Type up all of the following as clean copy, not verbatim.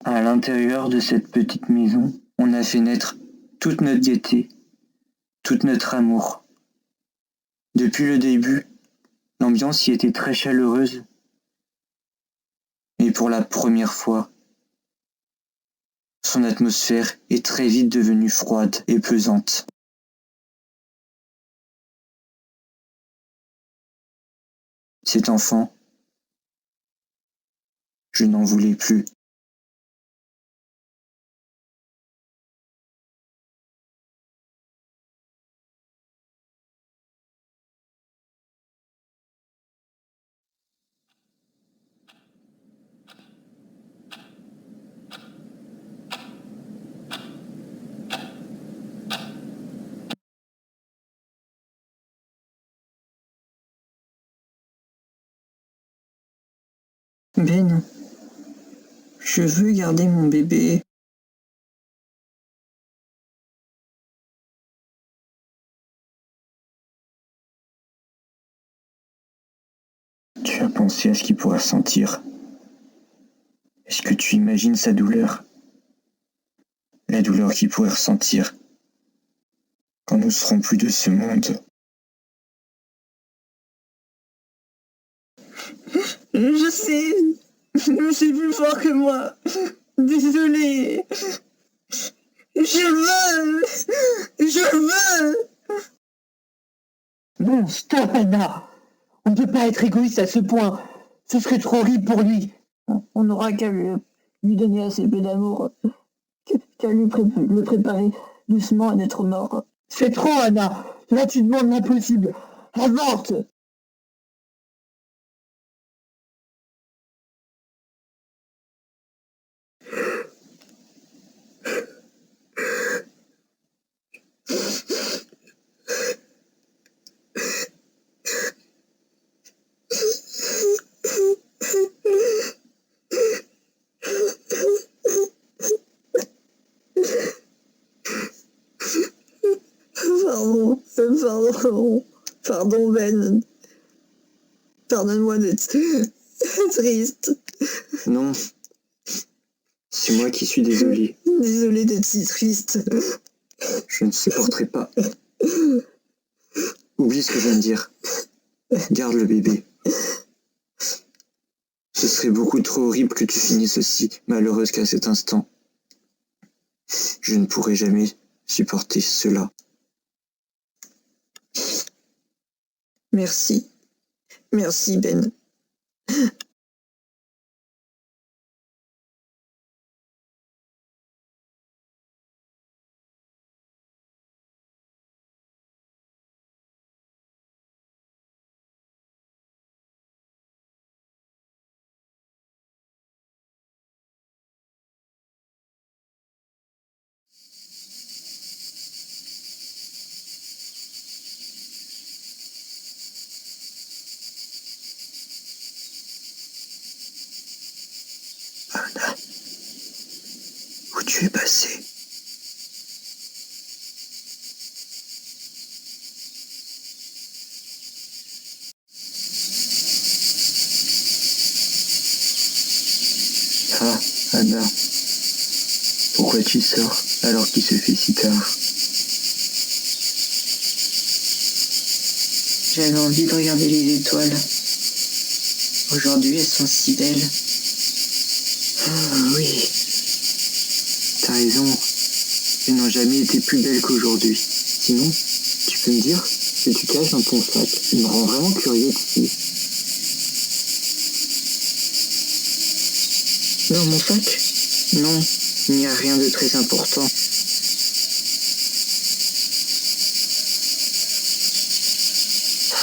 À l'intérieur de cette petite maison, on a fait naître toute notre gaieté, tout notre amour. Depuis le début, l'ambiance y était très chaleureuse, mais pour la première fois, son atmosphère est très vite devenue froide et pesante. Cet enfant, je n'en voulais plus. Ben, je veux garder mon bébé. Tu as pensé à ce qu'il pourra sentir. Est-ce que tu imagines sa douleur? La douleur qu'il pourrait ressentir quand nous serons plus de ce monde. Je sais, mais c'est plus fort que moi. Désolée. Je veux. Bon, stop, Anna. On ne peut pas être égoïste à ce point. Ce serait trop horrible pour lui. On n'aura qu'à lui donner assez peu d'amour, qu'à le préparer doucement à d'être mort. C'est trop, Anna. Là, tu demandes l'impossible. Avorte. Pardon Ben. Pardonne-moi d'être triste. Non, c'est moi qui suis désolé. Désolée d'être si triste. Je ne supporterai pas. Oublie ce que je viens de dire. Garde le bébé. Ce serait beaucoup trop horrible que tu finisses aussi malheureuse qu'à cet instant. Je ne pourrai jamais supporter cela. Merci. Merci Ben. Anna, où tu es passée? Ah, Anna, pourquoi tu sors alors qu'il se fait si tard? J'avais envie de regarder les étoiles. Aujourd'hui, elles sont si belles. Ah oui, t'as raison. Elles n'ont jamais été plus belles qu'aujourd'hui. Sinon, tu peux me dire ce que tu caches dans ton sac? Il me rend vraiment curieux ici. Dans mon sac? Non, il n'y a rien de très important.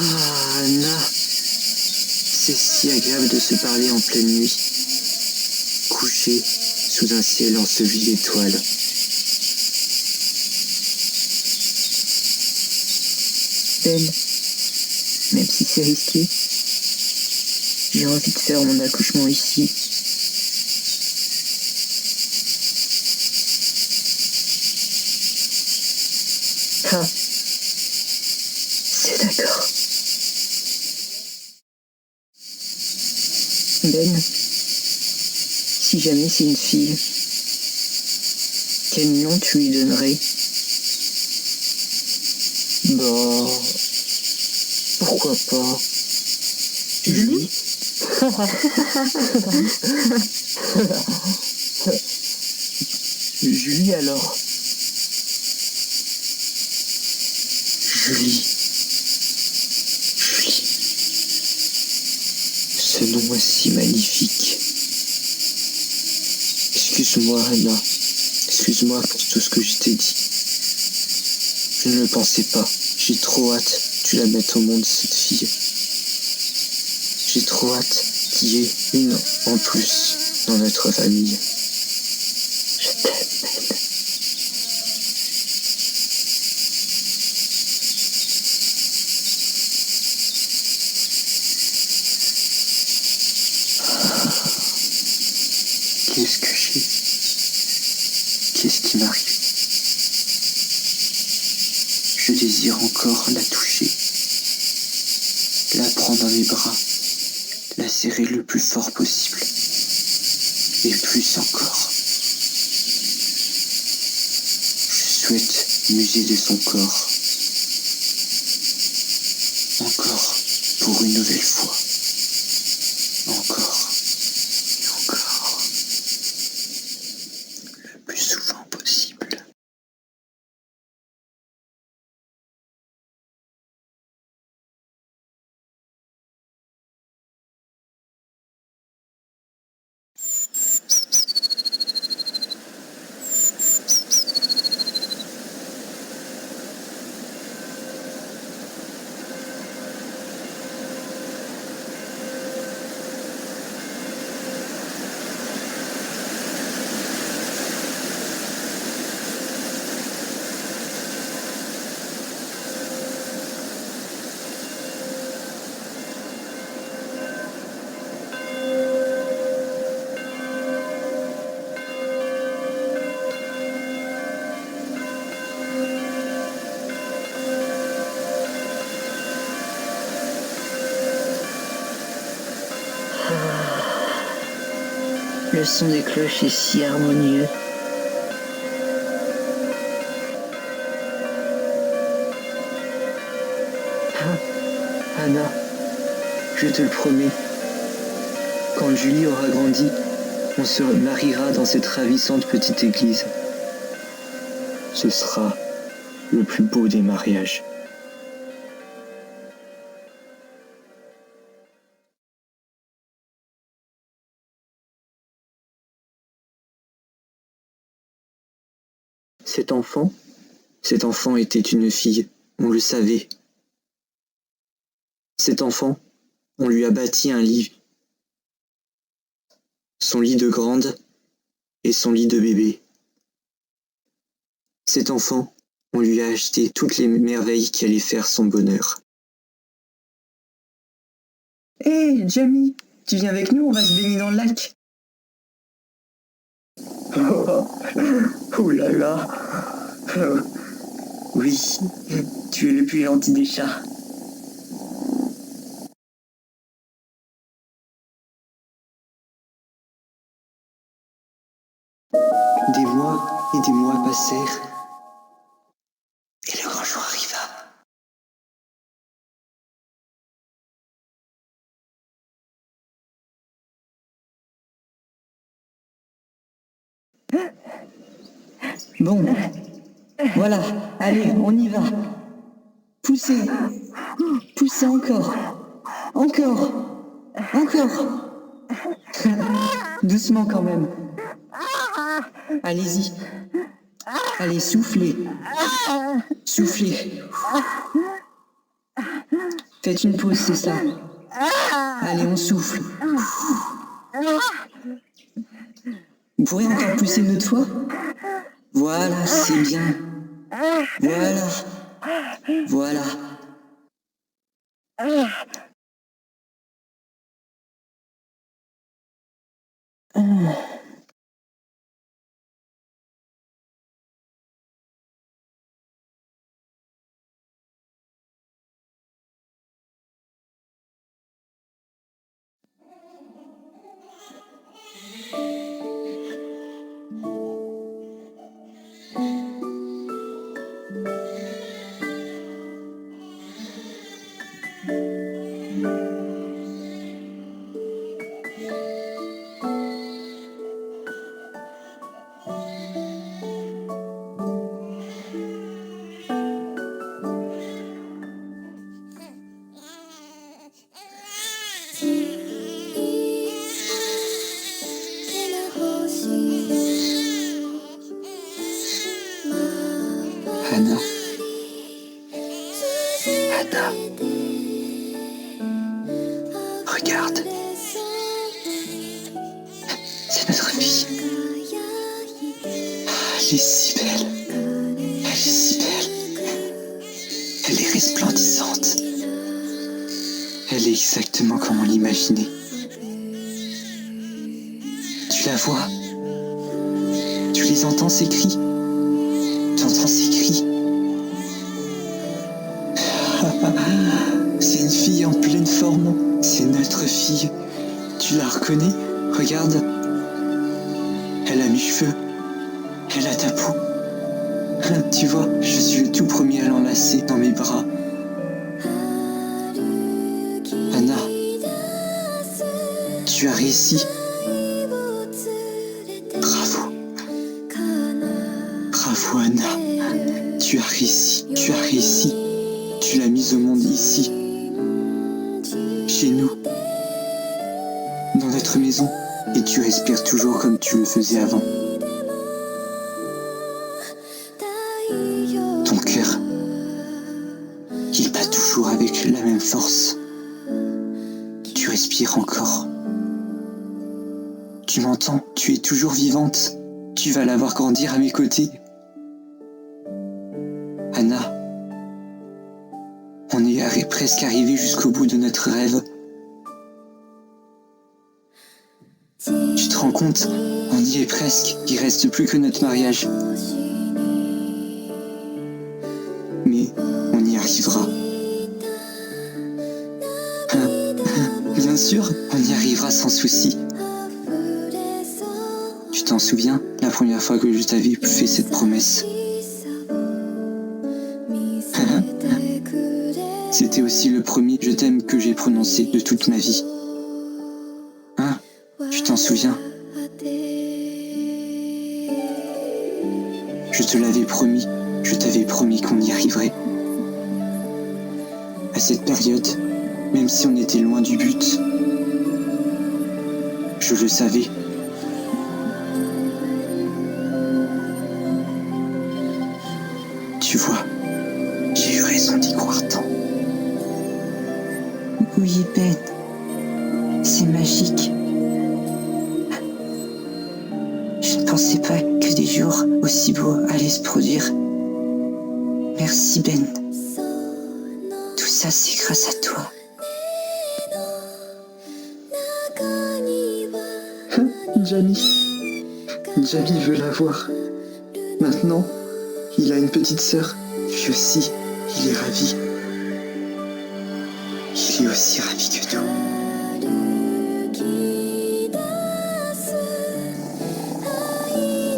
Ah, Anna, c'est si agréable de se parler en pleine nuit, couché sous un ciel enseveli d'étoiles. Ben, même si c'est risqué, j'ai envie de faire mon accouchement ici. Ah, c'est d'accord. Ben, si jamais c'est une fille, quel nom tu lui donnerais? Bah, pourquoi pas Julie? Julie alors. Julie. Julie. Ce nom est si magnifique. Excuse-moi, Anna. Excuse-moi pour tout ce que je t'ai dit. Je ne le pensais pas. J'ai trop hâte que tu la mettes au monde, cette fille. J'ai trop hâte qu'il y ait une en plus dans notre famille. Je t'aime, Ben. Qu'est-ce que j'ai? Qu'est-ce qui m'arrive? Je désire encore la toucher, la prendre dans mes bras, la serrer le plus fort possible, et plus encore. Je souhaite m'user de son corps, encore pour une nouvelle fois, encore et encore, le plus souvent possible. Le son des cloches est si harmonieux. Ah, Anna, je te le promets, quand Julie aura grandi, on se mariera dans cette ravissante petite église. Ce sera le plus beau des mariages. Cet enfant était une fille, on le savait. Cet enfant, on lui a bâti un lit. Son lit de grande et son lit de bébé. Cet enfant, on lui a acheté toutes les merveilles qui allaient faire son bonheur. Hé, Jamie, tu viens avec nous, on va se baigner dans le lac. Oh là là. Oui, tu es le plus gentil des chats. Des mois et des mois passèrent, et le grand jour arriva. Bon, voilà, allez, on y va. Poussez, poussez encore, encore, encore. Doucement quand même. Allez-y. Allez, soufflez. Soufflez. Faites une pause, c'est ça. Allez, on souffle. Vous pourrez encore pousser une autre fois? Voilà, c'est bien. Voilà. Voilà. Anna. Anna. Regarde. C'est notre fille. Elle est si belle. Elle est si belle. Elle est resplendissante. Elle est exactement comme on l'imaginait. Tu la vois. Tu les entends, ces cris. Tu entends ces cris. C'est une fille en pleine forme. C'est notre fille. Tu la reconnais? Regarde. Elle a mes cheveux. Elle a ta peau. Tu vois, je suis le tout premier à l'enlacer dans mes bras. Anna, tu as réussi. Bravo. Bravo, Anna. Tu as réussi. Tu as réussi. Tu l'as mise au monde ici. Chez nous. Dans notre maison. Et tu respires toujours comme tu le faisais avant. Ton cœur, il bat toujours avec la même force. Tu respires encore. Tu m'entends, tu es toujours vivante. Tu vas la voir grandir à mes côtés. Anna, on est presque arrivé jusqu'au bout de notre rêve. Tu te rends compte? On y est presque. Il reste plus que notre mariage. Mais on y arrivera. Bien sûr, on y arrivera sans souci. Tu t'en souviens, la première fois que je t'avais fait cette promesse? C'était aussi le premier « je t'aime » que j'ai prononcé de toute ma vie. Hein? Tu t'en souviens? Je te l'avais promis, je t'avais promis qu'on y arriverait. À cette période, même si on était loin du but, je le savais. Tu vois, j'ai eu raison d'y croire tant. Oui, Ben, c'est magique. Je ne pensais pas que des jours aussi beaux allaient se produire. Merci, Ben. Tout ça, c'est grâce à toi. Jamie veut la voir. Maintenant, il a une petite sœur. Lui aussi, il est ravi. Il est aussi ravi que nous.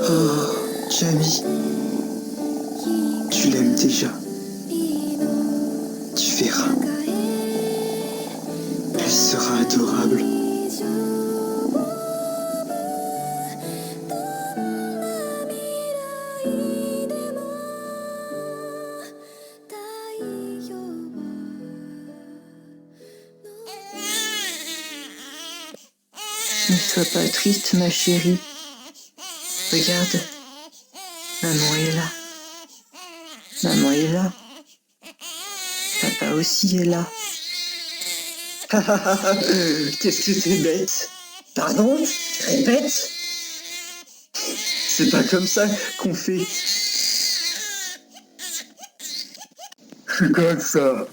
Oh, Jamie, tu l'aimes déjà. Tu verras. Elle sera adorable. Ne sois pas triste, ma chérie. Regarde, maman est là. Maman est là. Papa aussi est là. Qu'est-ce que c'est bête? Pardon? Répète? C'est pas comme ça qu'on fait. C'est comme ça.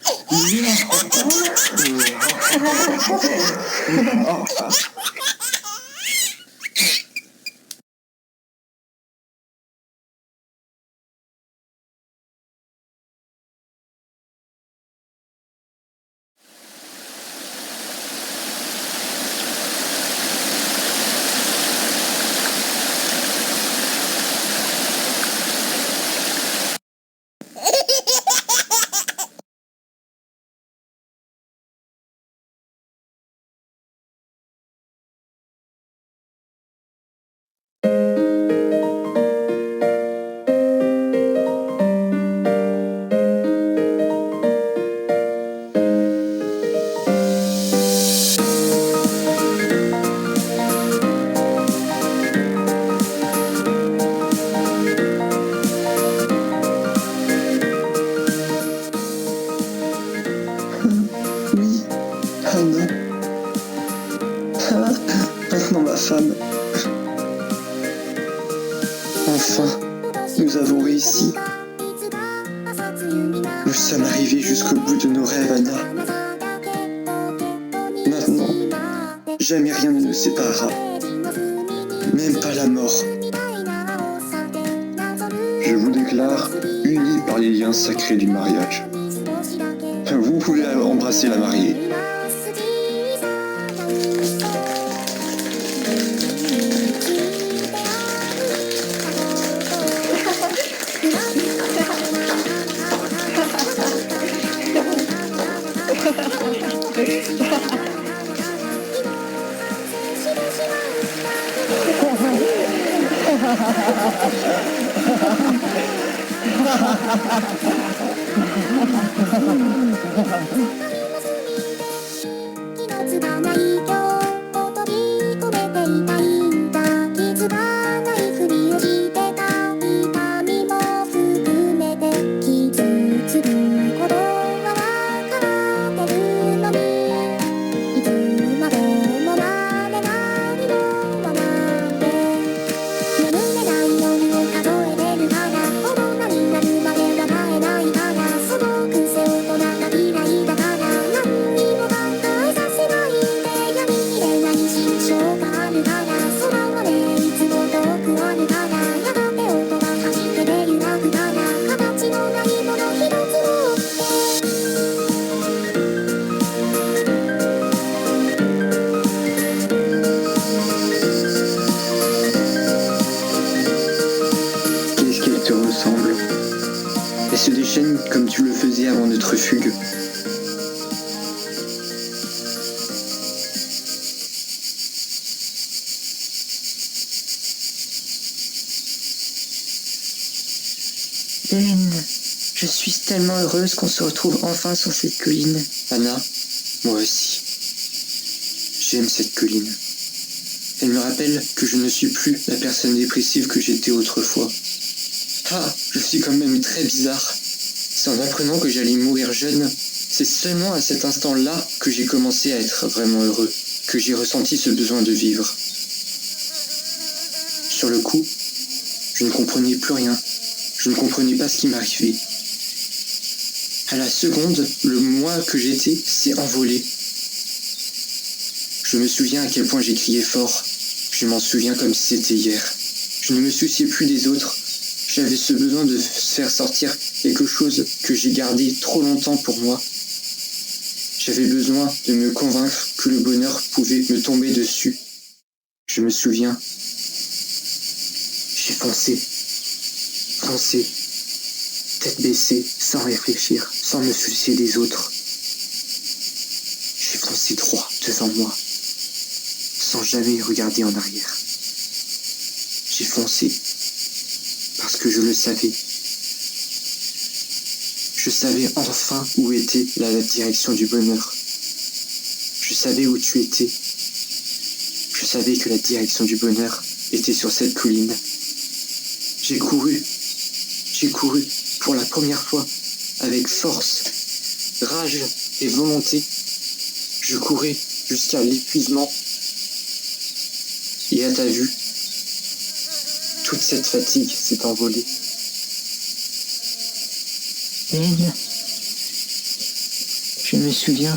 Nous sommes arrivés jusqu'au bout de nos rêves, Anna. Maintenant, jamais rien ne nous séparera. Même pas la mort. Je vous déclare unis par les liens sacrés du mariage. Vous pouvez embrasser la mariée. Qu'est-ce qu'elle te ressemble? Elle se déchaîne comme tu le faisais avant notre fugue. Hélène, je suis tellement heureuse qu'on se retrouve enfin sur cette colline. Anna, moi aussi. J'aime cette colline. Elle me rappelle que je ne suis plus la personne dépressive que j'étais autrefois. Ah, je suis quand même très bizarre. C'est en apprenant que j'allais mourir jeune. C'est seulement à cet instant-là que j'ai commencé à être vraiment heureux, que j'ai ressenti ce besoin de vivre. Sur le coup, je ne comprenais plus rien. Je ne comprenais pas ce qui m'arrivait. À la seconde, le moi que j'étais s'est envolé. Je me souviens à quel point j'ai crié fort. Je m'en souviens comme si c'était hier. Je ne me souciais plus des autres. J'avais ce besoin de faire sortir quelque chose que j'ai gardé trop longtemps pour moi. J'avais besoin de me convaincre que le bonheur pouvait me tomber dessus. Je me souviens. J'ai foncé, tête baissée, sans réfléchir, sans me soucier des autres. J'ai foncé droit devant moi, sans jamais regarder en arrière. J'ai foncé, parce que je le savais. Je savais enfin où était la direction du bonheur. Je savais où tu étais. Je savais que la direction du bonheur était sur cette colline. J'ai couru pour la première fois, avec force, rage et volonté. Je courais jusqu'à l'épuisement. Et à ta vue, toute cette fatigue s'est envolée. Hélène, je me souviens,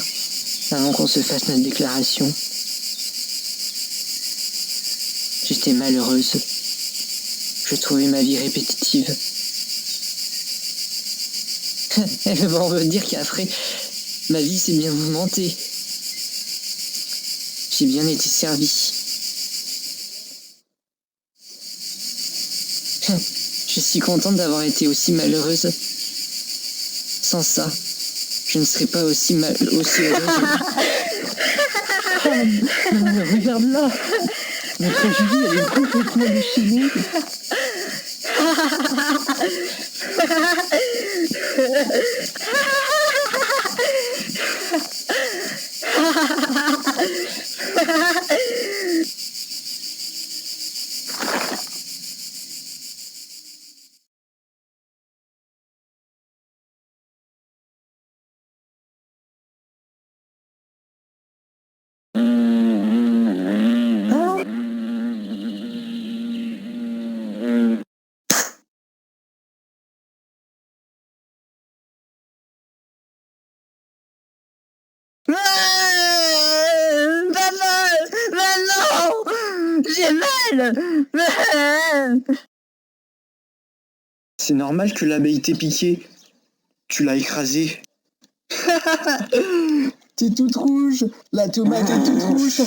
avant qu'on se fasse notre déclaration, j'étais malheureuse. Je trouvais ma vie répétitive. Elle va en veut dire qu'après, ma vie s'est bien mouvementée. J'ai bien été servie. Je suis contente d'avoir été aussi malheureuse. Sans ça, je ne serais pas aussi heureuse. Mais regarde là, notre Julie, elle est complètement déchaînée. j'ai mal. C'est normal que l'abeille t'ait piqué. Tu l'as écrasée. T'es toute rouge. La tomate est toute rouge.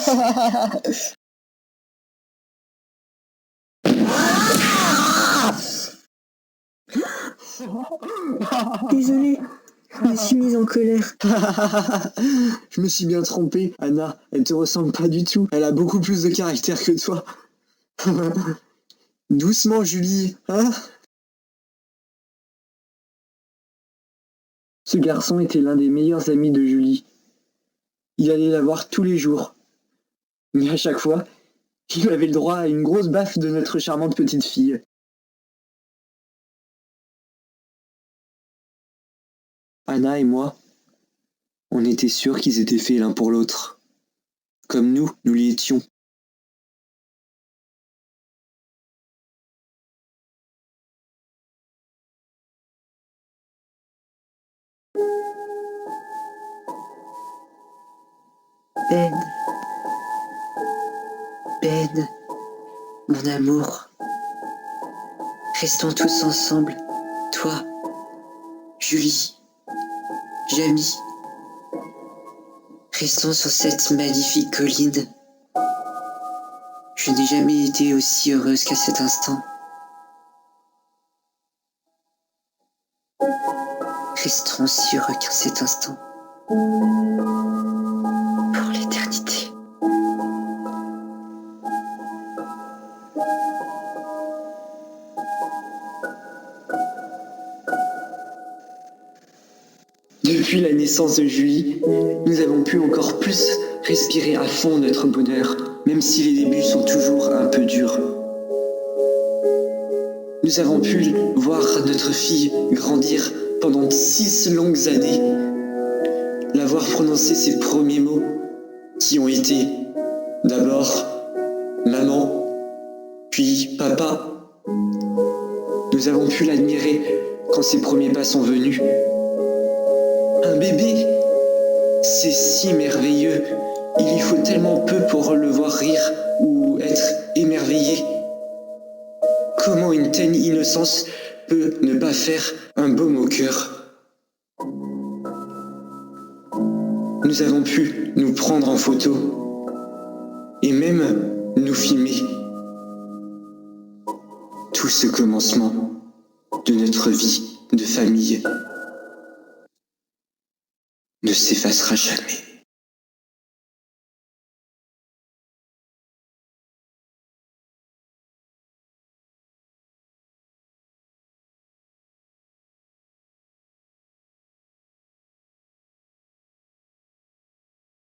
Désolée, je me suis mise en colère. Je me suis bien trompé. Anna, elle te ressemble pas du tout. Elle a beaucoup plus de caractère que toi. Doucement, Julie, hein? Ce garçon était l'un des meilleurs amis de Julie. Il allait la voir tous les jours. Mais à chaque fois, il avait le droit à une grosse baffe de notre charmante petite fille. Anna et moi, on était sûrs qu'ils étaient faits l'un pour l'autre. Comme nous l'y étions. Ben. Ben. Mon amour. Restons tous ensemble. Toi. Julie. Jamie. Restons sur cette magnifique colline. Je n'ai jamais été aussi heureuse qu'à cet instant. Restons si heureux qu'à cet instant. Pour l'éternité. Depuis la naissance de Julie, nous avons pu encore plus respirer à fond notre bonheur, même si les débuts sont toujours un peu durs. Nous avons pu voir notre fille grandir pendant 6 longues années, la voir prononcer ses premiers mots, qui ont été d'abord maman, puis papa. Nous avons pu l'admirer quand ses premiers pas sont venus. Un bébé, c'est si merveilleux. Il y faut tellement peu pour le voir rire ou être émerveillé. Comment une telle innocence peut ne pas faire un baume au cœur? Nous avons pu nous prendre en photo et même nous filmer. Tout ce commencement de notre vie de famille ne s'effacera jamais.